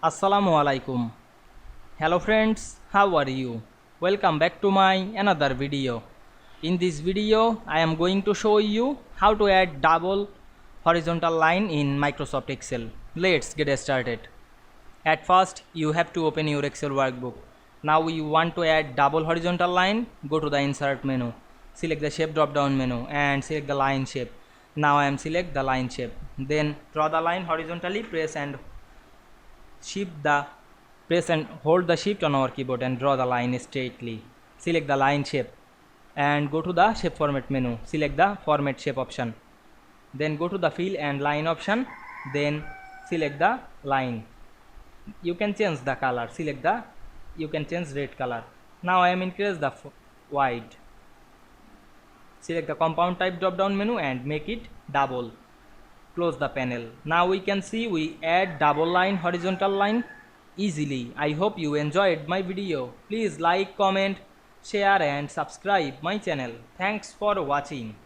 Assalamu Walaikum. Hello friends, how are you? Welcome back to my another video. In this video, I am going to show you how to add double horizontal line in Microsoft Excel. Let's get started. At first, you have to open your Excel workbook. Now you want to add double horizontal line, go to the insert menu. Select the shape drop down menu and select the line shape. Now I am select the line shape. Then draw the line horizontally, press and hold the shift on our keyboard and draw the line straightly. Select the line shape and go to the shape format menu. Select the format shape option. Then go to the fill and line option. Then select the line. You can change the color. You can change red color. Now I am increase the white. Select the compound type drop down menu and make it double. Close the panel. Now we can see we add double line horizontal line easily. I hope you enjoyed my video. Please like, comment, share and subscribe my channel. Thanks for watching.